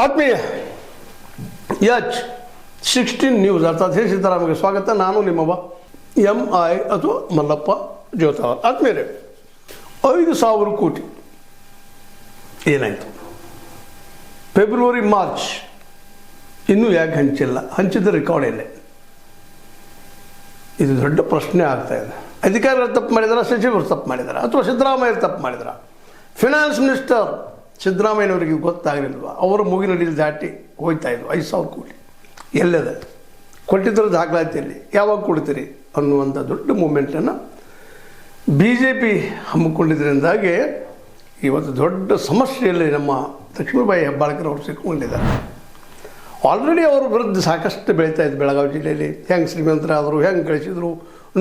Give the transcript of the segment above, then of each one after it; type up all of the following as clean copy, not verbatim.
ಆತ್ಮೀಯ H16 news ಅರ್ಥಾತ್ ಹೇ ಸಿದ್ದರಾಮಯ್ಯ ಸ್ವಾಗತ. ನಾನು ನಿಮ್ಮವ MI ಅಥವಾ ಮಲ್ಲಪ್ಪ ಜೋತಾವರ್. ಆತ್ಮೀಯರೇ, 5,000 ಕೋಟಿ ಏನಾಯಿತು? ಫೆಬ್ರವರಿ ಮಾರ್ಚ್ ಇನ್ನೂ ಯಾಕೆ ಹಂಚಿಲ್ಲ? ಹಂಚಿದ ರೆಕಾರ್ಡ್ ಇಲ್ಲ. ಇದು ದೊಡ್ಡ ಪ್ರಶ್ನೆ ಆಗ್ತಾ ಇದೆ. ಅಧಿಕಾರಿಗಳು ತಪ್ಪು ಮಾಡಿದಾರ, ಸಚಿವರು ತಪ್ಪು ಮಾಡಿದಾರ, ಅಥವಾ ಸಿದ್ದರಾಮಯ್ಯ ತಪ್ಪು ಮಾಡಿದಾರ? ಫಿನಾನ್ಸ್ ಮಿನಿಸ್ಟರ್ ಸಿದ್ದರಾಮಯ್ಯನವರಿಗೆ ಗೊತ್ತಾಗಲಿಲ್ವ? ಅವರ ಮೂಗಿನಡಿಯಲ್ಲಿ ದಾಟಿ ಹೋಗ್ತಾ ಇದ್ವು 5,000 ಕೋಟಿ. ಎಲ್ಲದ ಕೊಟ್ಟಿದ್ದರೂ ದಾಖಲಾತಿಯಲ್ಲಿ ಯಾವಾಗ ಕೊಡ್ತೀರಿ ಅನ್ನುವಂಥ ದೊಡ್ಡ ಮೂಮೆಂಟನ್ನು BJP ಹಮ್ಮಿಕೊಂಡಿದ್ದರಿಂದಾಗಿ ಇವತ್ತು ದೊಡ್ಡ ಸಮಸ್ಯೆಯಲ್ಲಿ ನಮ್ಮ ಲಕ್ಷ್ಮೀಬಾಯಿ ಹೆಬ್ಬಾಳ್ಕರ್ ಅವರು ಸಿಕ್ಕೊಂಡಿದ್ದಾರೆ. ಆಲ್ರೆಡಿ ಅವರ ವಿರುದ್ಧ ಸಾಕಷ್ಟು ಬೆಳೀತಾ ಇದ್ದು ಬೆಳಗಾವಿ ಜಿಲ್ಲೆಯಲ್ಲಿ. ಹೆಂಗೆ ಶ್ರೀಮಂತರಾದರು, ಹೆಂಗೆ ಗಳಿಸಿದ್ರು,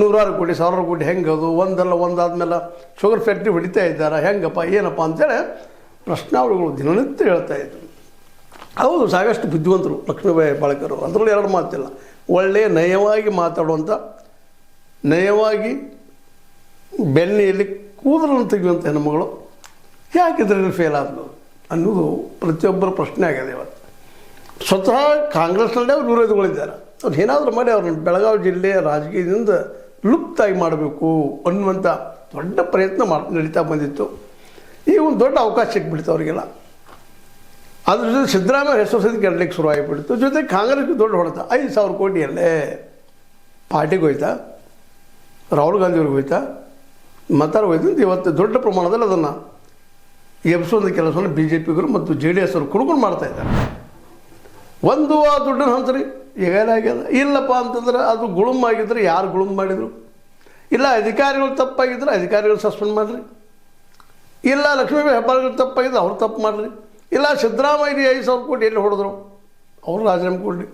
100 ಕೋಟಿ 1,000 ಕೋಟಿ ಹೆಂಗೆ ಅದು ಒಂದಲ್ಲ ಒಂದಾದ್ಮೇಲೆ ಶುಗರ್ ಫ್ಯಾಕ್ಟ್ರಿ ಹೊಡಿತಾ ಇದ್ದಾರೆ, ಹೆಂಗಪ್ಪ ಏನಪ್ಪ ಅಂತೇಳಿ ಪ್ರಶ್ನಾವಳಿಗಳು ದಿನನಿತ್ಯ ಹೇಳ್ತಾ ಇದ್ರು. ಹೌದು, ಸಾಕಷ್ಟು ಬುದ್ಧಿವಂತರು ಲಕ್ಷ್ಮೀಬಾಯಿ ಹೆಬ್ಬಾಳ್ಕರ್. ಅದರಲ್ಲಿ ಎರಡು ಮಾತಿಲ್ಲ. ಒಳ್ಳೆಯ ನಯವಾಗಿ ಮಾತಾಡುವಂಥ, ನಯವಾಗಿ ಬೆನ್ನೆಯಲ್ಲಿ ಕೂದಲನ್ನು ತೆಗೆಯುವಂಥ ಹೆಣ್ಣುಮಗಳು ಯಾಕೆ ಇದರಲ್ಲಿ ಫೇಲ್ ಆದಳು ಅನ್ನೋದು ಪ್ರತಿಯೊಬ್ಬರ ಪ್ರಶ್ನೆ ಆಗಿದೆ ಇವತ್ತು. ಸ್ವತಃ ಕಾಂಗ್ರೆಸ್ನಲ್ಲೇ ಅವ್ರು ವಿರೋಧಿಗಳಿದ್ದಾರೆ. ಅವ್ರು ಏನಾದರೂ ಮಾಡಿ ಅವ್ರನ್ನ ಬೆಳಗಾವಿ ಜಿಲ್ಲೆಯ ರಾಜಕೀಯದಿಂದ ಲುಪ್ತಾಗಿ ಮಾಡಬೇಕು ಅನ್ನುವಂಥ ದೊಡ್ಡ ಪ್ರಯತ್ನ ನಡೀತಾ ಬಂದಿತ್ತು. ಈ ಒಂದು ದೊಡ್ಡ ಅವಕಾಶ ಸಿಕ್ಬಿಡ್ತು ಅವರಿಗೆಲ್ಲ. ಅದ್ರ ಜೊತೆ ಸಿದ್ದರಾಮಯ್ಯ ಹೆಸರು ಸಹಿತ ಗೆಲ್ಲಲಿಕ್ಕೆ ಶುರು ಆಗಿಬಿಡ್ತು. ಜೊತೆಗೆ ಕಾಂಗ್ರೆಸ್ಗೆ ದೊಡ್ಡ ಹೊಡೆತ. 5,000 ಕೋಟಿಯಲ್ಲೇ ಪಾರ್ಟಿಗೆ ಹೋಯ್ತಾ, ರಾಹುಲ್ ಗಾಂಧಿಯವ್ರಿಗೆ ಹೋಯ್ತಾ, ಮತಾರ ಹೋಯ್ತು ಅಂತ ಇವತ್ತು ದೊಡ್ಡ ಪ್ರಮಾಣದಲ್ಲಿ ಅದನ್ನು ಎಬ್ಸೋದ ಕೆಲಸವನ್ನು BJPಗರು ಮತ್ತು JDS ಅವರು ಕುಡ್ಕೊಂಡು ಮಾಡ್ತಾಯಿದ್ದಾರೆ. ಒಂದು ಆ ದುಡ್ಡನ್ನು ಹಂಚ್ರಿ ಆಗ್ಯದ. ಇಲ್ಲಪ್ಪ ಅಂತಂದ್ರೆ ಅದು ಗುಳುಮ್ ಆಗಿದ್ರೆ ಯಾರು ಗುಳುಮ್ ಮಾಡಿದರು? ಇಲ್ಲ ಅಧಿಕಾರಿಗಳು ತಪ್ಪಾಗಿದ್ರೆ ಅಧಿಕಾರಿಗಳು ಸಸ್ಪೆಂಡ್ ಮಾಡಿರಿ. ಇಲ್ಲ ಲಕ್ಷ್ಮೀಬಾಯಿ ಹೆಬ್ಬಾಳ್ಕರ್ ತಪ್ಪಾಗಿದ್ರೆ ಅವ್ರು ತಪ್ಪು ಮಾಡಿರಿ. ಇಲ್ಲ ಸಿದ್ದರಾಮಯ್ಯ 5,000 ಕೋಟಿ ಎಲ್ಲಿ ಹೊಡೆದ್ರು, ಅವರು ರಾಜೀನಾಮೆ ಕೊಡಲಿ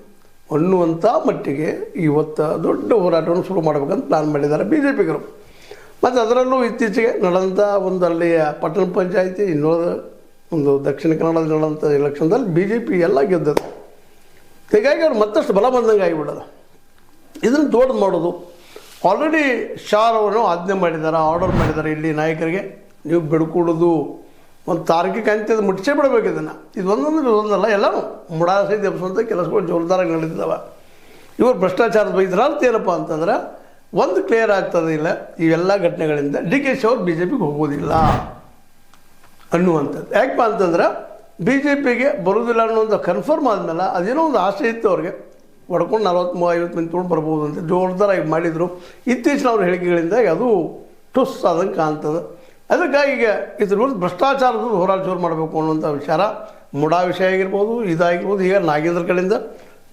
ಅನ್ನುವಂಥ ಮಟ್ಟಿಗೆ ಇವತ್ತು ದೊಡ್ಡ ಹೋರಾಟವನ್ನು ಶುರು ಮಾಡ್ಬೇಕಂತ ಪ್ಲ್ಯಾನ್ ಮಾಡಿದ್ದಾರೆ BJPಗರು. ಮತ್ತು ಅದರಲ್ಲೂ ಇತ್ತೀಚೆಗೆ ನಡೆದಂಥ ಒಂದು ಅಲ್ಲಿಯ ಪಟ್ಟಣ ಪಂಚಾಯಿತಿ, ಇನ್ನೊಂದು ಒಂದು ದಕ್ಷಿಣ ಕನ್ನಡದಲ್ಲಿ ನಡೆದಂಥ ಎಲೆಕ್ಷನ್ದಲ್ಲಿ BJP ಎಲ್ಲ ಗೆದ್ದದು. ಹೀಗಾಗಿ ಅವ್ರು ಮತ್ತಷ್ಟು ಬಲ ಬಂದಂಗೆ ಆಗಿಬಿಡೋದು. ಇದನ್ನು ದೊಡ್ಡದು ಮಾಡೋದು. ಆಲ್ರೆಡಿ ಅವರನ್ನು ಆಜ್ಞೆ ಮಾಡಿದ್ದಾರೆ, ಆರ್ಡರ್ ಮಾಡಿದ್ದಾರೆ ಇಲ್ಲಿ ನಾಯಕರಿಗೆ, ನೀವು ಬಿಡ್ಕೊಡೋದು ಒಂದು ತಾರ್ಕಿಕ ಅಂತ್ಯದ ಮುಟ್ಟಿಸೇ ಬಿಡಬೇಕು ಇದನ್ನು. ಇದೊಂದಲ್ಲ, ಎಲ್ಲನೂ ಮುಡಾಸೆ ಎಬ್ಸುವಂಥ ಕೆಲಸಗಳು ಜೋರ್ದಾರಾಗಿ ನಡೀತಿದ್ದಾವೆ. ಇವರು ಭ್ರಷ್ಟಾಚಾರದ ಬೈದ್ರಂತ ಏನಪ್ಪ ಅಂತಂದ್ರೆ ಒಂದು ಕ್ಲಿಯರ್ ಆಗ್ತದೆ. ಇಲ್ಲ ಇವೆಲ್ಲ ಘಟನೆಗಳಿಂದ DK ಶಿ ಅವ್ರು BJPಗೆ ಹೋಗೋದಿಲ್ಲ ಅನ್ನುವಂಥದ್ದು. ಯಾಕಪ್ಪ ಅಂತಂದ್ರೆ BJPಗೆ ಬರೋದಿಲ್ಲ ಅನ್ನೋದು ಕನ್ಫರ್ಮ್ ಆದಮೇಲೆ ಅದೇನೋ ಒಂದು ಆಸೆ ಇತ್ತು ಅವ್ರಿಗೆ, ಹೊಡ್ಕೊಂಡು 40-50 ಮಂದಿ ತೊಗೊಂಡು ಬರ್ಬೋದು ಅಂತ ಜೋರ್ದಾರಾಗಿ ಮಾಡಿದರು. ಇತ್ತೀಚಿನ ಅವ್ರ ಹೇಳಿಕೆಗಳಿಂದಾಗಿ ಅದು ಟುಸ್ ಆದಂಗೆ ಕಾಣ್ತದೆ. ಅದಕ್ಕಾಗಿ ಈಗ ಇದ್ರ ವಿರುದ್ಧ ಭ್ರಷ್ಟಾಚಾರದ ಹೋರಾಟ ಜೋರು ಮಾಡಬೇಕು ಅನ್ನುವಂಥ ವಿಚಾರ, ಮುಡಾ ವಿಷಯ ಆಗಿರ್ಬೋದು, ಇದಾಗಿರ್ಬೋದು. ಈಗ ನಾಗೇಂದ್ರ ಕಡೆಯಿಂದ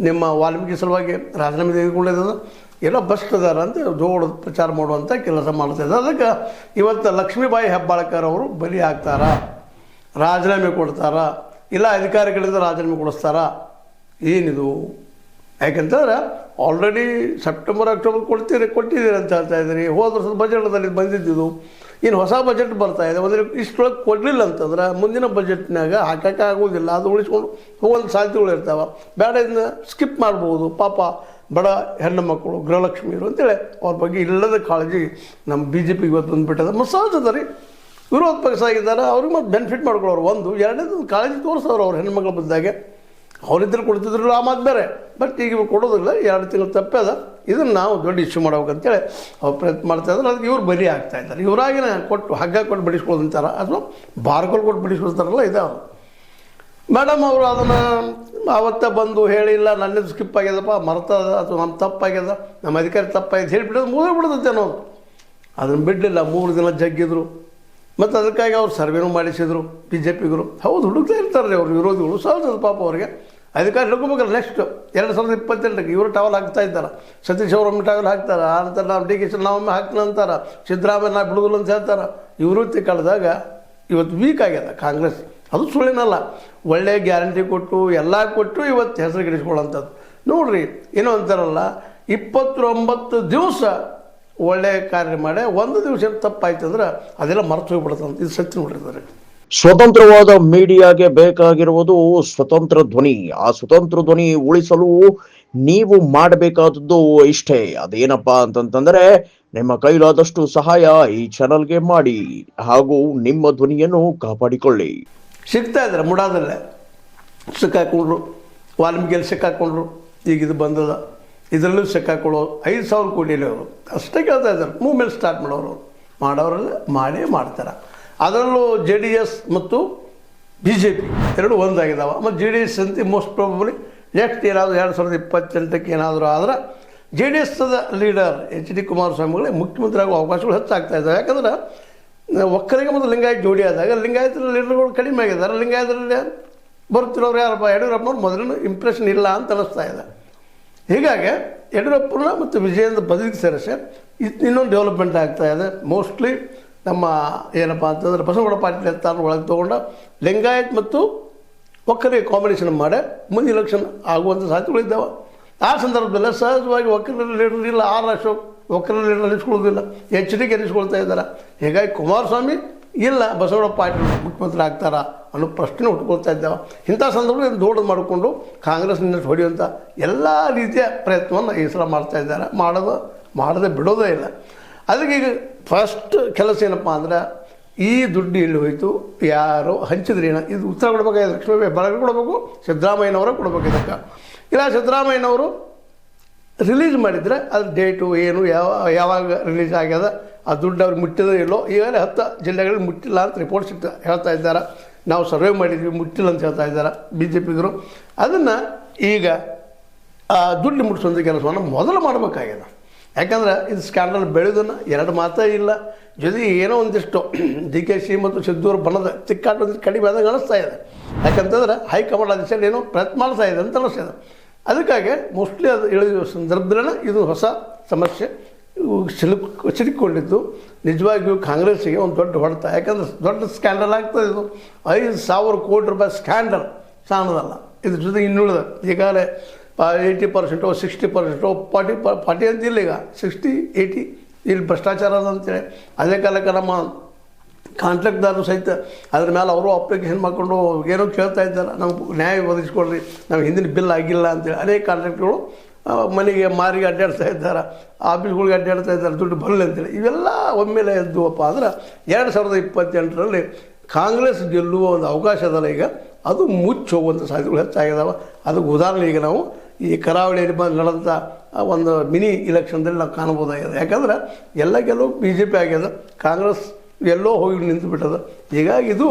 ನಿಮ್ಮ ವಾಲ್ಮೀಕಿ ಸಲುವಾಗಿ ರಾಜೀನಾಮೆ ತೆಗೆದುಕೊಂಡಿದ್ದದ ಎಲ್ಲ ಭ್ರಷ್ಟದಾರ ಅಂತ ಜೋಡು ಪ್ರಚಾರ ಮಾಡುವಂಥ ಕೆಲಸ ಮಾಡ್ತಾಯಿದ್ದಾರೆ. ಅದಕ್ಕೆ ಇವತ್ತು ಲಕ್ಷ್ಮೀಬಾಯಿ ಹೆಬ್ಬಾಳ್ಕರ್ ಅವರು ಬಲಿ ಆಗ್ತಾರಾ, ರಾಜೀನಾಮೆ ಕೊಡ್ತಾರಾ, ಇಲ್ಲ ಅಧಿಕಾರಿಗಳಿಂದ ರಾಜೀನಾಮೆ ಕೊಡಿಸ್ತಾರಾ, ಏನಿದು? ಯಾಕೆಂತಂದ್ರೆ ಆಲ್ರೆಡಿ ಸೆಪ್ಟೆಂಬರ್ ಅಕ್ಟೋಬರ್ ಕೊಟ್ಟಿದ್ದೀರಿ ಅಂತ ಹೇಳ್ತಾ ಇದ್ದೀರಿ. ಹೋದ ವರ್ಷದ ಬಜೆಟ್ದಲ್ಲಿ ಬಂದಿದ್ದು, ಇನ್ನು ಹೊಸ ಬಜೆಟ್ ಬರ್ತಾಯಿದೆ. ಒಂದು ಇಷ್ಟೊಳಗೆ ಕೊಡಲಿಲ್ಲ ಅಂತಂದ್ರೆ ಮುಂದಿನ ಬಜೆಟ್ನಾಗ ಹಾಕೋಕ್ಕೆ ಆಗೋದಿಲ್ಲ. ಅದು ಉಳಿಸ್ಕೊಂಡು ಹೋಗೋಂಥ ಸಾಧ್ಯತೆಗಳು ಇರ್ತಾವೆ. ಬೇಡ ಇದನ್ನ ಸ್ಕಿಪ್ ಮಾಡ್ಬೋದು. ಪಾಪ ಬಡ ಹೆಣ್ಣು ಮಕ್ಕಳು, ಗೃಹಲಕ್ಷ್ಮಿಯರು ಅಂತೇಳಿ ಅವ್ರ ಬಗ್ಗೆ ಇಲ್ಲದ ಕಾಳಜಿ ನಮ್ಮ BJPಗೆ ಇವತ್ತು ಬಂದುಬಿಟ್ಟದ. ಮಸಾಜದ ರೀ, ವಿರೋಧ ಪಕ್ಷ ಆಗಿದ್ದಾರೆ, ಅವ್ರಿಗೆ ಮತ್ತು ಬೆನಿಫಿಟ್ ಮಾಡ್ಕೊಳ್ಳೋರು. ಒಂದು ಎರಡನೇದು ಕಾಳಜಿ ತೋರಿಸೋರು ಅವ್ರ ಹೆಣ್ಮಕ್ಳು ಬಂದಾಗೆ. ಅವರಿದ್ದರೆ ಕೊಡ್ತಿದ್ರು, ಆ ಮಾತು ಬೇರೆ. ಬಟ್ ಈಗ ಕೊಡೋದಿಲ್ಲ, 2 ತಿಂಗಳು ತಪ್ಪದ. ಇದನ್ನು ನಾವು ದೊಡ್ಡ ಇಶ್ಯೂ ಮಾಡ್ಬೇಕಂತೇಳಿ ಅವ್ರು ಪ್ರಯತ್ನ ಮಾಡ್ತಾಯಿದ್ದಾರೆ. ಅದಕ್ಕೆ ಇವ್ರು ಬಲಿ ಆಗ್ತಾಯಿದ್ದಾರೆ. ಇವರಾಗಿನ ಕೊಟ್ಟು ಹಗ್ಗ ಕೊಟ್ಟು ಬಿಡಿಸ್ಕೊಳ್ತಾರೆ, ಅಥವಾ ಬಾರ್ಗಳು ಕೊಟ್ಟು ಬಿಡಿಸ್ಕೊಳ್ತಾರಲ್ಲ, ಇದಾವೆ. ಮೇಡಮ್ ಅವರು ಅದನ್ನು ಆವತ್ತೇ ಬಂದು ಹೇಳಿಲ್ಲ, ನನ್ನದು ಸ್ಕಿಪ್ ಆಗ್ಯದಪ್ಪ, ಮರ್ತದ, ಅಥವಾ ನಮ್ಮ ತಪ್ಪಾಗ್ಯದ, ನಮ್ಮ ಅಧಿಕಾರಿ ತಪ್ಪಾಗಿದೆ ಹೇಳಿಬಿಡೋದು ಮುಗಿದು ಬಿಡೋದತ್ತೆ ಅನ್ನೋದು. ಅದನ್ನು ಬಿಡಲಿಲ್ಲ. 3 ದಿನ ಜಗ್ಗಿದ್ರು. ಮತ್ತು ಅದಕ್ಕಾಗಿ ಅವ್ರು ಸರ್ವೇನೂ ಮಾಡಿಸಿದ್ರು BJPಗರು. ಹೌದು, ಹುಡುಕ್ತಾ ಇರ್ತಾರೆ ರೀ ಅವ್ರ ವಿರೋಧಿಗಳು. ಸಹಜದ ಪಾಪ ಅವ್ರಿಗೆ ಅಧಿಕಾರಿ ಹಿಡ್ಕೋಬೇಕಲ್ಲ. ನೆಕ್ಸ್ಟ್ 2022ಕ್ಕೆ ಇವರು ಟವಲ್ ಹಾಕ್ತಾ ಇದ್ದಾರೆ. ಸತೀಶ್ ಅವರೊಮ್ಮೆ ಟವಲ್ ಹಾಕ್ತಾರೆ, ಅಂತಾರೆ ನಾವು DK ಶಿ ನಾವೊಮ್ಮೆ ಹಾಕ್ತೀನಿ ಅಂತಾರೆ, ಸಿದ್ದರಾಮಯ್ಯ ನಾ ಬಿಡೋದಿಲ್ಲ ಅಂತ ಹೇಳ್ತಾರೆ. ಇವರು ಕಳೆದಾಗ ಇವತ್ತು ವೀಕ್ ಆಗ್ಯದ ಕಾಂಗ್ರೆಸ್. ಅದು ಸುಳ್ಳಿನಲ್ಲ, ಒಳ್ಳೆಯ ಗ್ಯಾರಂಟಿ ಕೊಟ್ಟು ಎಲ್ಲ ಕೊಟ್ಟು ಇವತ್ತು ಹೆಸರುಗಿಡಿಸ್ಕೊಳ್ಳೋಂಥದ್ದು. ನೋಡಿರಿ, ಏನೋ ಅಂತಾರಲ್ಲ, 29 ದಿವಸ ಒಳ್ಳೆಯ ಕಾರ್ಯ ಮಾಡಿ 1 ದಿವಸ ತಪ್ಪಾಯ್ತು ಅಂದ್ರೆ ಅದೆಲ್ಲ ಮರೆತು ಹೋಗ್ಬಿಡುತ್ತಂತ. ಇದು ಸತ್ಯ ನೋಡಿರ್ತಾರೆ. ಸ್ವತಂತ್ರವಾದ ಮೀಡಿಯಾಗೆ ಬೇಕಾಗಿರುವುದು ಸ್ವತಂತ್ರ ಧ್ವನಿ. ಆ ಸ್ವತಂತ್ರ ಧ್ವನಿ ಉಳಿಸಲು ನೀವು ಮಾಡಬೇಕಾದದ್ದು ಇಷ್ಟೇ. ಅದೇನಪ್ಪಾ ಅಂತಂತಂದ್ರೆ ನಿಮ್ಮ ಕೈಲಾದಷ್ಟು ಸಹಾಯ ಈ ಚಾನೆಲ್ಗೆ ಮಾಡಿ ಹಾಗೂ ನಿಮ್ಮ ಧ್ವನಿಯನ್ನು ಕಾಪಾಡಿಕೊಳ್ಳಿ. ಸಿಗ್ತಾ ಇದ್ದಾರೆ ಮುಡಾದಲ್ಲೇ. ಸಿಕ್ಕಾಕೊಂಡ್ರು, ವಾಲ್ಮೀಕಿಯಲ್ಲಿ ಸಿಕ್ಕಾಕೊಂಡ್ರು, ಈಗ ಇದು ಬಂದದ, ಇದರಲ್ಲೂ ಸಿಕ್ಕಾಕೊಳ್ಳೋರು 5,000 ಕೋಟಿಯಲ್ಲಿ ಅವರು ಅಷ್ಟೇ ಕೇಳ್ತಾ ಇದ್ದಾರೆ. ಮೂವ್ಮೆಂಟ್ ಸ್ಟಾರ್ಟ್ ಮಾಡೋರೆಲ್ಲ ಮಾಡೇ ಮಾಡ್ತಾರೆ. ಅದರಲ್ಲೂ JDS ಮತ್ತು BJP ಎರಡು ಒಂದಾಗಿದ್ದಾವೆ. ಮತ್ತು JDS ಅಂತ ಮೋಸ್ಟ್ ಪ್ರಾಬಬ್ಲಿ ನೆಕ್ಸ್ಟ್ ಏನಾದರೂ 2028ಕ್ಕೆ ಏನಾದರೂ ಆದ್ರೆ JDSದ ಲೀಡರ್ HD ಕುಮಾರಸ್ವಾಮಿಗಳೇ ಮುಖ್ಯಮಂತ್ರಿ ಆಗುವ ಅವಕಾಶಗಳು ಹೆಚ್ಚಾಗ್ತಾ ಇದ್ದಾವೆ. ಯಾಕಂದ್ರೆ ಒಕ್ಕಲಿಗ ಮತ್ತು ಲಿಂಗಾಯತ್ ಜೋಡಿ ಆದಾಗ ಲಿಂಗಾಯತರ ಲೀಡರ್ಗಳು ಕಡಿಮೆ ಆಗಿದ್ದಾರೆ. ಲಿಂಗಾಯತರಲ್ಲಿ ಬರ್ತಿರೋರು ಯಾರಪ್ಪ, ಯಡಿಯೂರಪ್ಪನವ್ರು ಮೊದಲಿನ ಇಂಪ್ರೆಷನ್ ಇಲ್ಲ ಅಂತ ಅನ್ನಿಸ್ತಾ ಇದೆ. ಹೀಗಾಗಿ ಯಡಿಯೂರಪ್ಪನ ಮತ್ತು ವಿಜಯೇಂದ್ರ ಬದಲಿಗೆ ಸೇರಿಸಿ ಇನ್ನೊಂದು ಡೆವಲಪ್ಮೆಂಟ್ ಆಗ್ತಾ ಇದೆ. ಮೋಸ್ಟ್ಲಿ ನಮ್ಮ ಏನಪ್ಪ ಅಂತಂದರೆ ಬಸವಗೌಡ ಪಾಟೀಲ್ ತಾನು ಒಳಗೆ ತೊಗೊಂಡು ಲಿಂಗಾಯತ್ ಮತ್ತು ಒಕ್ಕಲಿಗ ಕಾಂಬಿನೇಷನ್ ಮಾಡಿ ಮುಂದೆ ಇಲೆಕ್ಷನ್ ಆಗುವಂಥ ಸಾಧ್ಯತೆಗಳಿದ್ದಾವೆ. ಆ ಸಂದರ್ಭದಲ್ಲಿ ಸಹಜವಾಗಿ ಒಕ್ಕಲಿಗರ ಲೀಡರ್ ಇಲ್ಲ, R ಅಶೋಕ್ ಒಕ್ಕಲಿಗರ ಲೀಡರ್ ಅನಿಸ್ಕೊಳ್ಳೋದಿಲ್ಲ, HD ಅನಿಸ್ಕೊಳ್ತಾ ಇದ್ದಾರೆ. ಹೀಗಾಗಿ ಕುಮಾರಸ್ವಾಮಿ ಇಲ್ಲ ಬಸವಗೌಡ ಪಾಟೀಲ್ ಮುಖ್ಯಮಂತ್ರಿ ಆಗ್ತಾರಾ ಅನ್ನೋ ಪ್ರಶ್ನೆ ಹುಟ್ಕೊಳ್ತಾ ಇದ್ದಾವೆ. ಇಂಥ ಸಂದರ್ಭದಲ್ಲಿ ದೊಡ್ಡದು ಮಾಡಿಕೊಂಡು ಕಾಂಗ್ರೆಸ್ನಿಂದ ಹೊಡೆಯುವಂಥ ಎಲ್ಲ ರೀತಿಯ ಪ್ರಯತ್ನವನ್ನು ಈ ಸಲ ಮಾಡ್ತಾ ಇದ್ದಾರೆ. ಮಾಡದೆ ಬಿಡೋದೇ ಇಲ್ಲ. ಅದಕ್ಕೆ ಈಗ ಫಸ್ಟ್ ಕೆಲಸ ಏನಪ್ಪ ಅಂದ್ರೆ ಈ ದುಡ್ಡು ಎಲ್ಲಿ ಹೋಯಿತು, ಯಾರು ಹಂಚಿದ್ರಿ ಏನೋ ಇದು ಉತ್ತರ ಕೊಡಬೇಕಾಗಿದೆ. ಲಕ್ಷ್ಮೀ ಹೆಬ್ಬಾಳ್ಕರ್ ಕೊಡಬೇಕು, ಸಿದ್ದರಾಮಯ್ಯನವರೇ ಕೊಡಬೇಕು ಇದಕ್ಕೆ. ಇಲ್ಲ ಸಿದ್ದರಾಮಯ್ಯನವರು ರಿಲೀಸ್ ಮಾಡಿದರೆ ಅದ್ರ ಡೇಟು ಏನು ಯಾವಾಗ ರಿಲೀಸ್ ಆಗ್ಯದ, ಆ ದುಡ್ಡು ಅವ್ರಿಗೆ ಮುಟ್ಟಿದೋ ಇಲ್ಲೋ. ಈಗಾಗಲೇ 10 ಜಿಲ್ಲೆಗಳಲ್ಲಿ ಮುಟ್ಟಿಲ್ಲ ಅಂತ ರಿಪೋರ್ಟ್ಸ್ ಹೇಳ್ತಾ ಇದ್ದಾರೆ. ನಾವು ಸರ್ವೆ ಮಾಡಿದ್ವಿ, ಮುಟ್ಟಿಲ್ಲ ಅಂತ ಹೇಳ್ತಾ ಇದ್ದಾರೆ BJPಗರು. ಅದನ್ನು ಈಗ ದುಡ್ಡು ಮುಟ್ಟಿಸುವಂಥ ಕೆಲಸವನ್ನು ಮೊದಲು ಮಾಡಬೇಕಾಗಿದೆ. ಯಾಕಂದ್ರೆ ಇದು ಸ್ಕ್ಯಾಂಡಲ್ ಬೆಳೆದನ್ನು 2 ಮಾತೇ ಇಲ್ಲ. ಜೊತೆಗೆ ಏನೋ ಒಂದಿಷ್ಟು DKC ಮತ್ತು ಸಿದ್ದೂರು ಬಣದ ಚಿಕ್ಕಾಟ ಒಂದಿಷ್ಟು ಕಡಿಮೆ ಆದಾಗ ಅನಿಸ್ತಾ ಇದೆ. ಯಾಕಂತಂದ್ರೆ ಹೈಕಮಾಂಡ್ ಆದೇಶ ಏನೋ ಪ್ರಯತ್ನ ಮಾಡ್ತಾ ಇದೆ ಅಂತ ಅನಿಸ್ತಾ ಇದೆ. ಅದಕ್ಕಾಗಿ ಮೋಸ್ಟ್ಲಿ ಅದು ಇಳಿದ ಸಂದರ್ಭದಲ್ಲೇ ಇದು ಹೊಸ ಸಮಸ್ಯೆ ಸಿಲುಕೊಂಡಿದ್ದು ನಿಜವಾಗಿಯೂ ಕಾಂಗ್ರೆಸ್ಸಿಗೆ ಒಂದು ದೊಡ್ಡ ಹೊಡೆತ. ಯಾಕಂದ್ರೆ ದೊಡ್ಡ ಸ್ಕ್ಯಾಂಡಲ್ ಆಗ್ತದೆ. ಇದು 5,000 ಕೋಟಿ ರೂಪಾಯಿ ಸ್ಕ್ಯಾಂಡಲ್ ಸಾಣದಲ್ಲ. ಇದ್ರ ಜೊತೆ ಇನ್ನುಳಿದ ಈಗಾಗಲೇ 80%, 60%, 40 ಅಂತಿಲ್ಲ, ಈಗ 60-80 ಇಲ್ಲಿ ಭ್ರಷ್ಟಾಚಾರ ಅಂತೇಳಿ. ಅದೇ ಕಾಲಕ್ಕೆ ನಮ್ಮ ಕಾಂಟ್ರಾಕ್ಟ್ದಾರರು ಸಹಿತ ಅದ್ರ ಮೇಲೆ ಅವರು ಅಪ್ಲಿಕೇಶನ್ ಮಾಡ್ಕೊಂಡು ಏನೋ ಕೇಳ್ತಾ ಇದ್ದಾರೆ, ನಮ್ಗೆ ನ್ಯಾಯ ಒದಗಿಸ್ಕೊಡ್ರಿ, ನಾವು ಹಿಂದಿನ ಬಿಲ್ ಆಗಿಲ್ಲ ಅಂತೇಳಿ. ಅನೇಕ ಕಾಂಟ್ರಾಕ್ಟ್ಗಳು ಮನೆಗೆ ಮಾರಿಗೆ ಅಡ್ಡಾಡ್ತಾ ಇದ್ದಾರೆ, ಆಫೀಸ್ಗಳಿಗೆ ಅಡ್ಡಾಡ್ತಾ ಇದ್ದಾರೆ, ದುಡ್ಡು ಬರಲಿ ಅಂತೇಳಿ. ಇವೆಲ್ಲ ಒಮ್ಮೆಲೆ ಎದ್ದುವಪ್ಪ ಅಂದ್ರೆ 2028ರಲ್ಲಿ ಕಾಂಗ್ರೆಸ್ ಗೆಲ್ಲುವ ಒಂದು ಅವಕಾಶ ಅದಲ್ಲ. ಈಗ ಅದು ಮುಚ್ಚಿ ಹೋಗುವಂಥ ಸಾಧ್ಯತೆಗಳು ಹೆಚ್ಚಾಗಿದ್ದಾವೆ. ಅದಕ್ಕೆ ಉದಾಹರಣೆ ಈಗ ನಾವು ಈ ಕರಾವಳಿಯಲ್ಲಿ ನಡೆದಂಥ ಒಂದು ಮಿನಿ ಇಲೆಕ್ಷನ್ದಲ್ಲಿ ನಾವು ಕಾಣ್ಬೋದಾಗಿದೆ. ಯಾಕಂದ್ರೆ ಎಲ್ಲ ಗೆಲುವು BJP ಆಗ್ಯದ, ಕಾಂಗ್ರೆಸ್ ಎಲ್ಲೋ ಹೋಗಿ ನಿಂತು ಬಿಟ್ಟದ. ಹೀಗಾಗಿ ಇದು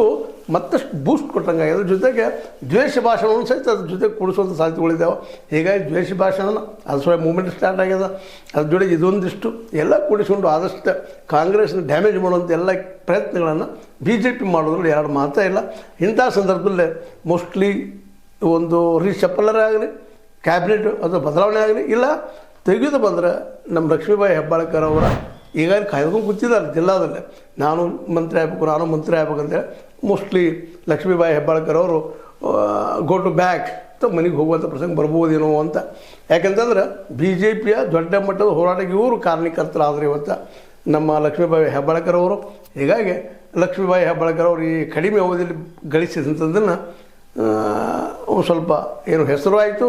ಮತ್ತಷ್ಟು ಬೂಸ್ಟ್ ಕೊಟ್ಟಂಗಾಗ್ಯದ. ಜೊತೆಗೆ ದ್ವೇಷ ಭಾಷಣವನ್ನು ಸಹಿತ ಅದ್ರ ಜೊತೆಗೆ ಕೂಡಿಸುವಂಥ ಸಾಧ್ಯತೆಗಳಿದ್ದಾವೆ. ಹೀಗಾಗಿ ದ್ವೇಷ ಭಾಷಣ ಅದು ಸ್ವಲ್ಪ ಮೂಮೆಂಟ್ ಸ್ಟಾರ್ಟ್ ಆಗ್ಯದ. ಅದ್ರ ಜೊತೆಗೆ ಇದೊಂದಿಷ್ಟು ಎಲ್ಲ ಕೂಡಿಸ್ಕೊಂಡು ಆದಷ್ಟು ಕಾಂಗ್ರೆಸ್ನ ಡ್ಯಾಮೇಜ್ ಮಾಡುವಂಥ ಎಲ್ಲ ಪ್ರಯತ್ನಗಳನ್ನು BJP ಮಾಡೋದ್ರಲ್ಲಿ 2 ಮಾತೇ ಇಲ್ಲ. ಇಂಥ ಸಂದರ್ಭದಲ್ಲೇ ಮೋಸ್ಟ್ಲಿ ಒಂದು ರೀಶಫಲರೇ ಆಗಲಿ, ಕ್ಯಾಬಿನೆಟ್ ಅದು ಬದಲಾವಣೆ ಆಗಲಿ, ಇಲ್ಲ ತೆಗೆದು ಬಂದರೆ ನಮ್ಮ ಲಕ್ಷ್ಮೀಬಾಯಿ ಹೆಬ್ಬಾಳ್ಕರ್ ಅವರ ಈಗಾಗಲೇ ಕಾಯ್ದುಕೊಂಡು ಕೂತಿದ್ದಾರೆ ಜಿಲ್ಲಾದಲ್ಲೇ, ನಾನು ಮಂತ್ರಿ ಆಗ್ಬೇಕಂತೇಳಿ. ಮೋಸ್ಟ್ಲಿ ಲಕ್ಷ್ಮೀಬಾಯಿ ಹೆಬ್ಬಾಳ್ಕರ್ ಅವರು ಗೋ ಟು ಬ್ಯಾಕ್ ಅಂತ ಮನೆಗೆ ಹೋಗುವಂಥ ಪ್ರಸಂಗ ಬರ್ಬೋದೇನೋ ಅಂತ. ಯಾಕಂತಂದ್ರೆ BJPಯ ದೊಡ್ಡ ಮಟ್ಟದ ಹೋರಾಟಕ್ಕೆ ಇವರು ಕಾರಣಕರ್ತರಾದರೆ ಇವತ್ತು ನಮ್ಮ ಲಕ್ಷ್ಮೀಬಾಯಿ ಹೆಬ್ಬಾಳ್ಕರ್ ಅವರು. ಹೀಗಾಗಿ ಲಕ್ಷ್ಮೀಬಾಯಿ ಹೆಬ್ಬಾಳ್ಕರ್ ಅವರು ಈ ಕಡಿಮೆ ಅವಧಿಯಲ್ಲಿ ಗಳಿಸಿದಂಥದ್ದನ್ನು ಸ್ವಲ್ಪ ಏನು ಹೆಸರು ಆಯಿತು,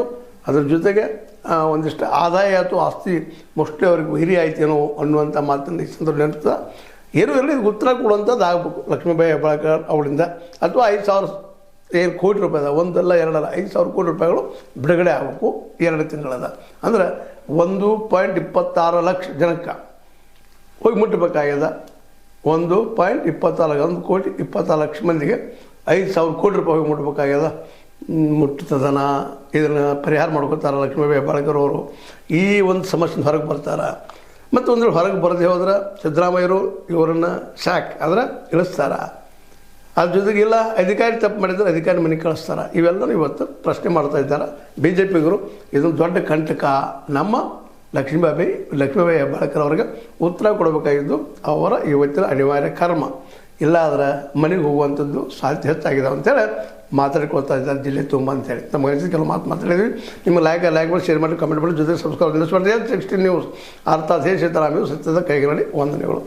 ಅದ್ರ ಜೊತೆಗೆ ಒಂದಿಷ್ಟು ಆದಾಯ ಅಥವಾ ಆಸ್ತಿ ಮೋಸ್ಟ್ಲಿ ಅವ್ರಿಗೆ ಹಿರಿ ಆಯ್ತೇನೋ ಅನ್ನುವಂಥ ಮಾತನ್ನು ಈ ಸಂದರ್ಭ ನೆನಪಿದ. ಏನೂ ಇರಲಿ, ಇದು ಉತ್ತರ ಕೊಡುವಂಥದ್ದು ಆಗಬೇಕು ಲಕ್ಷ್ಮೀಬಾಯಿ ಹೆಬ್ಬಾಳ್ಕರ್ ಅವರಿಂದ. ಅಥವಾ 5,000 ಕೋಟಿ ರೂಪಾಯಿ ಅದ, 1 ಅಲ್ಲ 2 ಅಲ್ಲ, 5,000 ಕೋಟಿ ರೂಪಾಯಿಗಳು ಬಿಡುಗಡೆ ಆಗಬೇಕು 2 ತಿಂಗಳದ. ಅಂದ್ರೆ 1.26 ಲಕ್ಷ ಜನಕ್ಕೆ ಹೋಗಿ ಮುಟ್ಟಬೇಕಾಗ್ಯದ. 1.24 ಲಕ್ಷ ಮಂದಿಗೆ 5,000 ಕೋಟಿ ರೂಪಾಯಿ ಹೋಗಿ ಮುಟ್ಟಬೇಕಾಗ್ಯದ. ಮುಟ್ಟುತ್ತದನ ಇದನ್ನು ಪರಿಹಾರ ಮಾಡ್ಕೊತಾರೆ ಲಕ್ಷ್ಮೀಬಾಯಿ ಹೆಬ್ಬಾಳ್ಕರ್ ಅವರು. ಈ ಒಂದು ಸಮಸ್ಯೆ ಹೊರಗೆ ಬರ್ತಾರೆ. ಮತ್ತು ಒಂದು ಹೊರಗೆ ಬರದೇ ಹೋದ್ರೆ ಸಿದ್ದರಾಮಯ್ಯರು ಇವರನ್ನು ಆದರೆ ಇಳಿಸ್ತಾರೆ. ಅದ್ರ ಜೊತೆಗೆ ಇಲ್ಲ ಅಧಿಕಾರಿ ತಪ್ಪು ಮಾಡಿದರೆ ಅಧಿಕಾರಿ ಮನೆಗೆ ಕಳಿಸ್ತಾರೆ. ಇವೆಲ್ಲರೂ ಇವತ್ತು ಪ್ರಶ್ನೆ ಮಾಡ್ತಾ ಇದ್ದಾರೆ BJPಗರು. ಇದೊಂದು ದೊಡ್ಡ ಕಂಟಕ. ನಮ್ಮ ಲಕ್ಷ್ಮೀಬಾಯಿ ಹೆಬ್ಬಾಳ್ಕರ್ ಅವ್ರಿಗೆ ಉತ್ತರ ಕೊಡಬೇಕಾಗಿದ್ದು ಅವರ ಇವತ್ತಿನ ಅನಿವಾರ್ಯ ಕರ್ಮ. ಇಲ್ಲ ಆದರೆ ಮನೆಗೆ ಹೋಗುವಂಥದ್ದು ಸಾಧ್ಯತೆ ಹೆಚ್ಚಾಗಿದ್ದಾವೆ ಅಂತೇಳಿ ಮಾತಾಡ್ಕೊಳ್ತಾ ಇದ್ದಾರೆ ಜಿಲ್ಲೆ ತುಂಬ ಅಂತೇಳಿ. ನಮ್ಮ ಅನಿಸಿದ ಕೆಲವು ಮಾತಾಡಿದ್ವಿ. ನಿಮ್ಮ ಲೈಕ್ ಮಾಡಿ, ಶೇರ್ ಮಾಡಿ, ಕಮೆಂಟ್ ಮಾಡಿ, ಜೊತೆ ಸಬ್ಸ್ಕ್ರೈಬ್ ಮಾಡಿ. 16 ನ್ಯೂಸ್ ಅರ್ಥಾತ್ ಸೀತಾರಾಮ್ ಸತ್ಯದ ಕೈಗಳಲ್ಲಿ ವಂದನೆಗಳು.